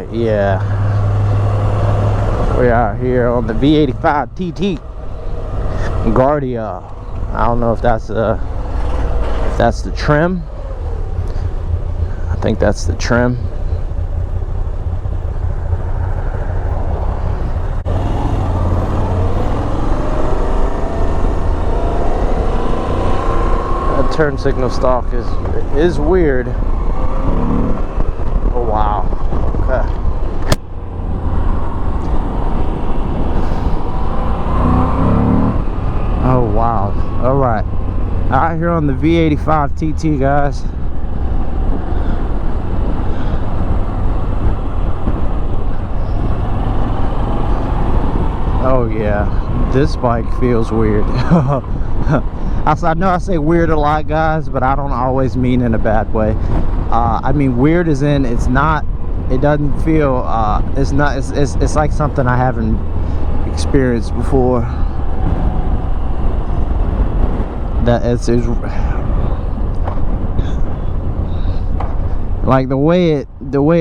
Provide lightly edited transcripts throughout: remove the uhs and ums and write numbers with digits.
right, yeah. We are here on the V85 TT Guardia. I don't know if that's the trim. I think that's the trim. That turn signal stalk is weird. Oh wow. Okay. Oh wow. All right. Out here on the V85 TT, guys. Oh yeah, this bike feels weird. I know I say weird a lot, guys, but I don't always mean in a bad way. I mean weird as in it doesn't feel it's like something I haven't experienced before. That it's like the way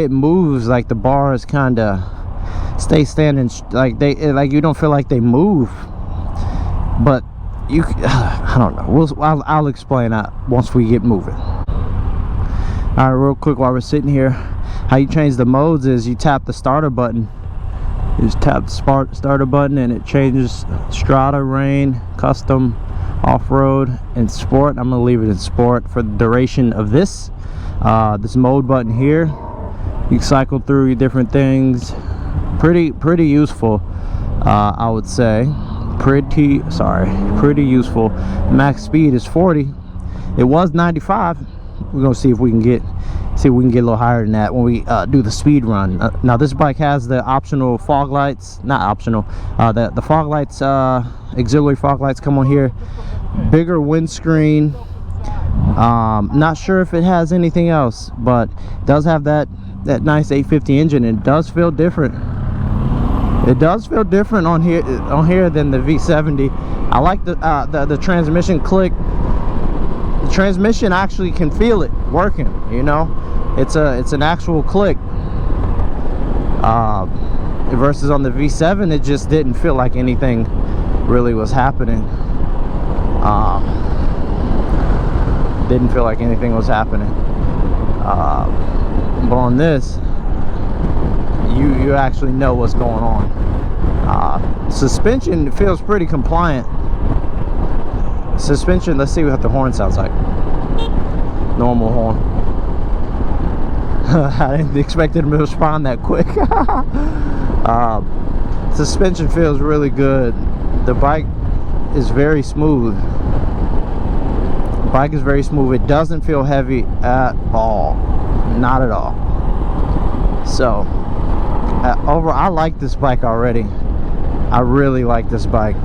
it moves, like the bars kind of stay standing, like you don't feel like they move, but you I don't know, I'll explain that once we get moving. All right, real quick while we're sitting here, how you change the modes is you tap the starter button. You just tap the starter button and it changes Strata, Rain, Custom, Off-road, and Sport. I'm gonna leave it in Sport for the duration of this. This mode button here, you can cycle through your different things. Pretty useful, I would say. Pretty useful. Max speed is 40. It was 95. We're gonna see if we can get a little higher than that when we do the speed run. Now this bike has the optional fog lights, not optional, the fog lights, auxiliary fog lights come on here. Bigger windscreen. Not sure if it has anything else, but it does have that nice 850 engine. It does feel different. It does feel different on here than the V70. I like the transmission click. The transmission actually can feel it working, you know. It's an actual click. Versus on the V7, it just didn't feel like anything really was happening. Didn't feel like anything was happening. But on this, you actually know what's going on. Suspension feels pretty compliant. Suspension, let's see what the horn sounds like. Normal horn. I didn't expect it to respond that quick. Suspension feels really good. The bike is very smooth. The bike is very smooth. It doesn't feel heavy at all. Not at all. So overall, I like this bike already. I really like this bike.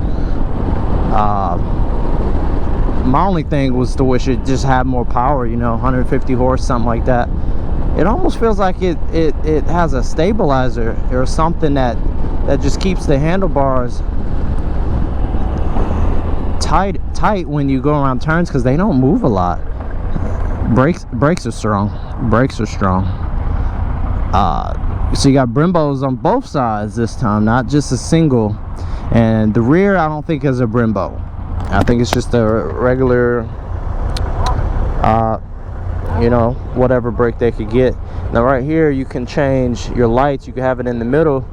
My only thing was to wish it just had more power, you know, 150 horse, something like that. It almost feels like it has a stabilizer or something that just keeps the handlebars tight when you go around turns, because they don't move a lot. Brakes are strong. So you got Brimbos on both sides this time, not just a single. And the rear, I don't think is a Brembo. I think it's just a regular, you know, whatever brake they could get. Now right here, you can change your lights. You can have it in the middle,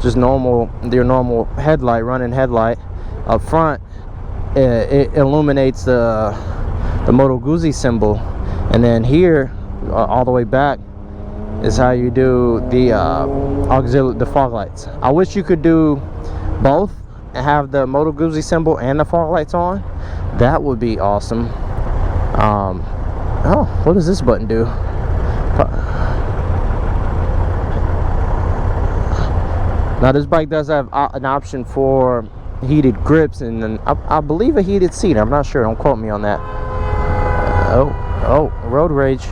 just normal, your normal headlight, running headlight. Up front, it illuminates the Moto Guzzi symbol, and then here, all the way back, is how you do the auxiliary, the fog lights. I wish you could do both and have the Moto Guzzi symbol and the fog lights on. That would be awesome. Oh, what does this button do? Now this bike does have an option for heated grips and then I believe a heated seat. I'm not sure, don't quote me on that. Oh, road rage.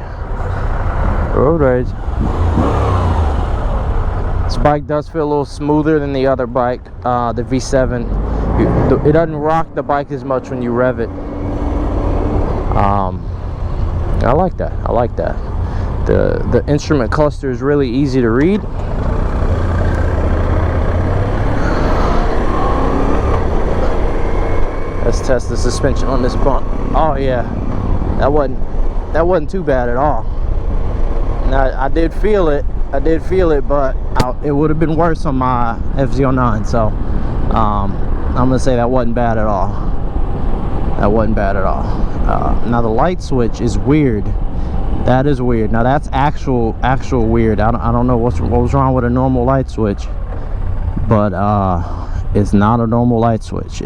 This bike does feel a little smoother than the other bike, the V7. It doesn't rock the bike as much when you rev it. I like that. The instrument cluster is really easy to read. Let's test the suspension on this bump. Oh yeah, that wasn't too bad at all. Now I did feel it, but it would have been worse on my F09. So I'm gonna say that wasn't bad at all. That wasn't bad at all. Now the light switch is weird. That is weird. Now that's actual weird. I don't know what was wrong with a normal light switch, but it's not a normal light switch.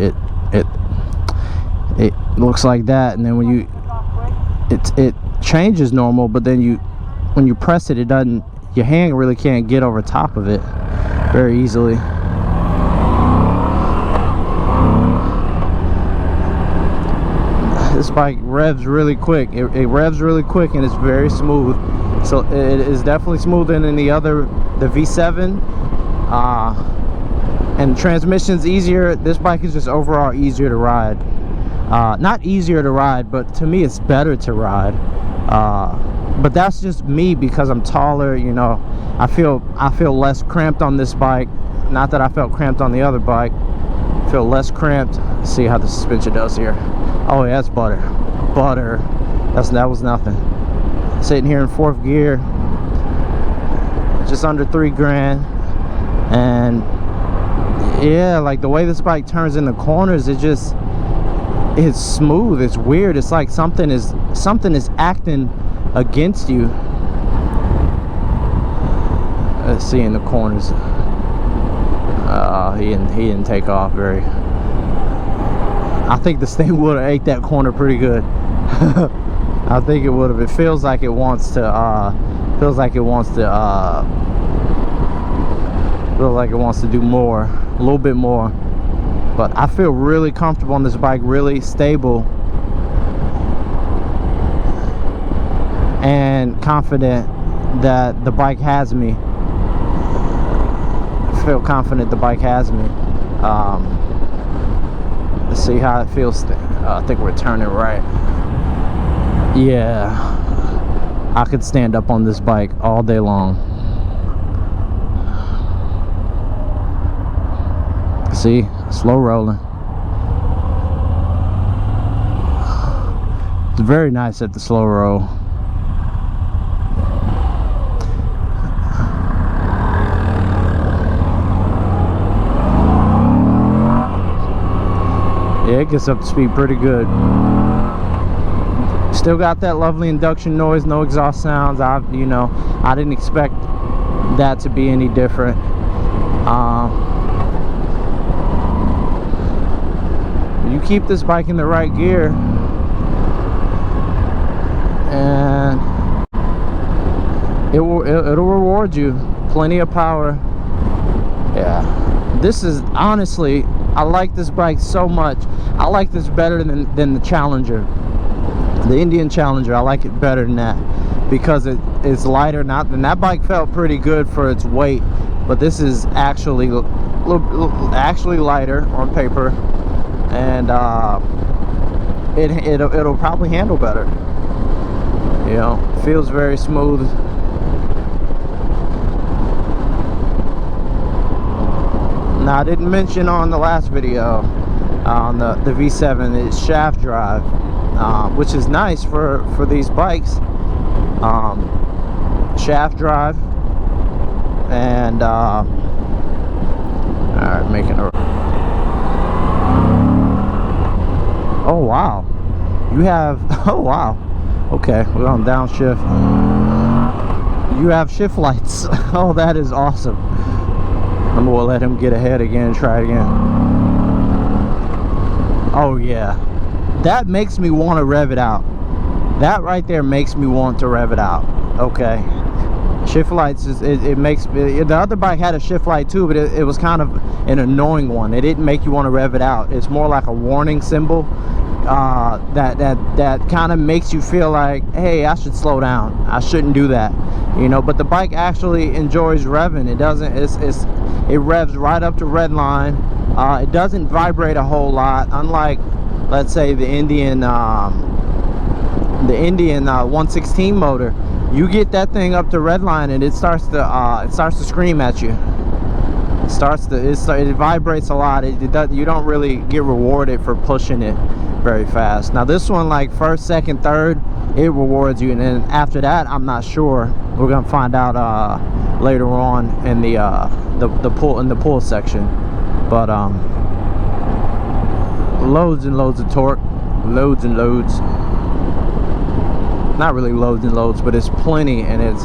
It looks like that, and then when it changes normal, but then when you press it, it doesn't. Your hand really can't get over top of it very easily. This bike revs really quick. It revs really quick, and it's very smooth. So it is definitely smoother than the V7. And the transmission's easier. This bike is just overall easier to ride. Not easier to ride, but to me it's better to ride. But that's just me because I'm taller. You know, I feel less cramped on this bike. Not that I felt cramped on the other bike. I feel less cramped. Let's see how the suspension does here. Oh yeah, that's butter. That was nothing. Sitting here in 4th gear, just under 3 grand. And yeah, like the way this bike turns in the corners, it's smooth. It's weird. It's like something is acting against you. Let's see in the corners. He didn't take off very. I think this thing would have ate that corner pretty good. I think it would have. It feels like it wants to. Feels like it wants to do more, a little bit more. But I feel really comfortable on this bike, really stable, and confident that the bike has me. I feel confident the bike has me. Let's see how it feels. I think we're turning right. Yeah, I could stand up on this bike all day long. See, slow rolling. It's very nice at the slow roll. Yeah, it gets up to speed pretty good. Still got that lovely induction noise, no exhaust sounds. I didn't expect that to be any different. You keep this bike in the right gear, and it'll reward you. Plenty of power. Yeah, this is honestly, I like this bike so much. I like this better than the Challenger, the Indian Challenger. I like it better than that because it's lighter. And that bike felt pretty good for its weight, but this is actually lighter on paper, and it'll probably handle better. You know, feels very smooth. Now I didn't mention on the last video on the V7, it's shaft drive, which is nice for these bikes. Shaft drive, and all right, making a. Oh wow, you have. Oh wow. Okay, we're on downshift. You have shift lights. Oh, that is awesome. I'm gonna let him get ahead again and try it again. Oh yeah, that makes me want to rev it out. That right there makes me want to rev it out. Okay, shift lights is it makes me. The other bike had a shift light too, but it was kind of an annoying one. It didn't make you want to rev it out. It's more like a warning symbol that kind of makes you feel like, hey, I should slow down. I shouldn't do that, you know. But the bike actually enjoys revving. It doesn't. It revs right up to red line. It doesn't vibrate a whole lot, unlike, let's say, the Indian 116 motor. You get that thing up to red line, and it starts to scream at you. It vibrates a lot. You don't really get rewarded for pushing it very fast. Now this one, like first, second, third, it rewards you, and then after that I'm not sure. We're gonna find out later on in the pull section. But loads and loads of torque, loads and loads. Not really loads and loads, but it's plenty, and it's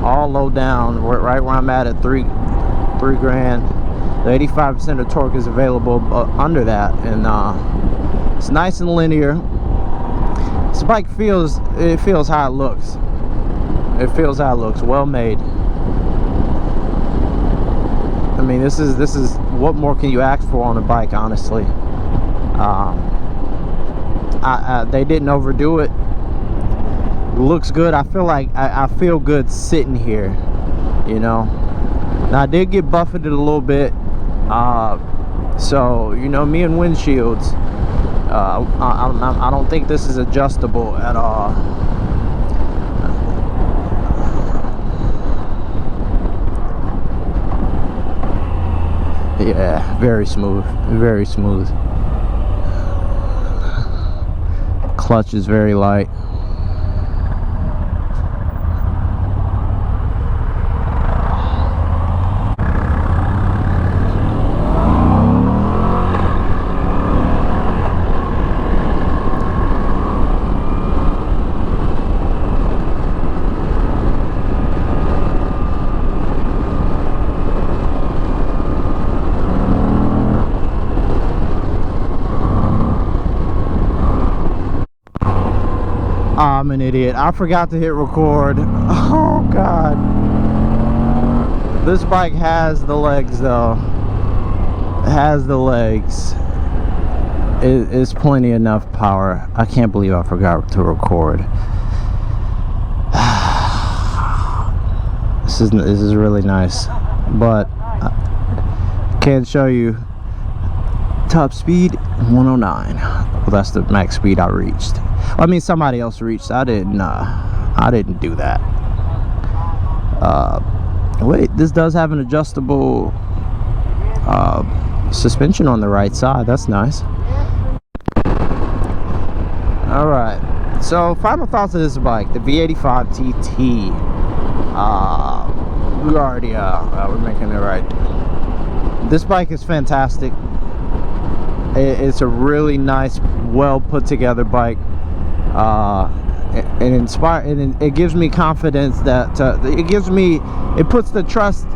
all low down, right where I'm at $3 grand. The 85% of torque is available under that, and it's nice and linear. This bike feels how it looks. It feels how it looks. Well made. I mean, this is what more can you ask for on a bike, honestly. They didn't overdo it. It looks good. I feel like I feel good sitting here, you know. Now I did get buffeted a little bit, so you know, me and windshields. I don't think this is adjustable at all. Yeah, very smooth, very smooth. Clutch is very light. I'm an idiot. I forgot to hit record. Oh god. This bike has the legs though. It has the legs. It's plenty enough power. I can't believe I forgot to record. This is really nice, but I can't show you. Top speed 109. Well, that's the max speed I reached. I mean, somebody else reached. I didn't do that. Wait, this does have an adjustable suspension on the right side. That's nice. All right, so final thoughts of this bike, the V85 TT. Guardia. We're making it right. This bike is fantastic. It's a really nice, well put together bike. And it gives me confidence that it puts the trust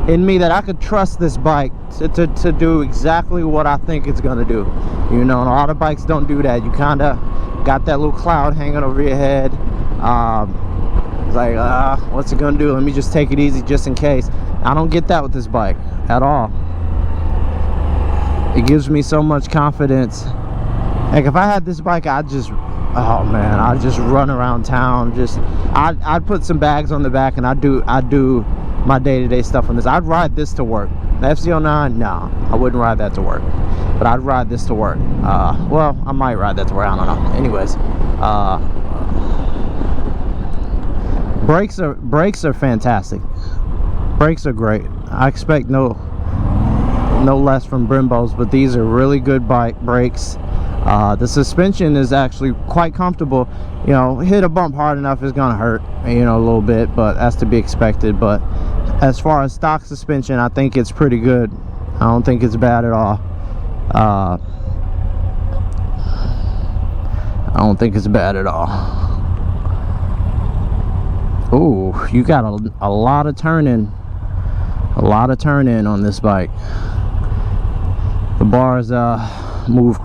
in me that I could trust this bike to do exactly what I think it's gonna do. You know, and a lot of bikes don't do that. You kind of got that little cloud hanging over your head. It's like, what's it gonna do? Let me just take it easy just in case. I don't get that with this bike at all. It gives me so much confidence. Like if I had this bike, I'd just run around town. I'd put some bags on the back, and I'd do my day-to-day stuff on this. I'd ride this to work. The FZ09, no, I wouldn't ride that to work, but I'd ride this to work. Well, I might ride that to work. I don't know. Anyways, brakes are fantastic. Brakes are great. I expect no less from Brembos, but these are really good brakes. The suspension is actually quite comfortable. You know, hit a bump hard enough, it's gonna hurt, you know, a little bit, but that's to be expected. But as far as stock suspension, I think it's pretty good. I don't think it's bad at all. I don't think it's bad at all. Ooh, you got a lot of turning on this bike. The bars move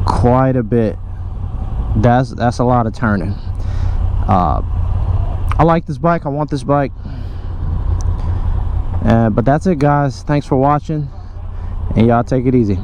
quite a bit. That's a lot of turning. I like this bike. I want this bike. But that's it, guys. Thanks for watching, and y'all take it easy.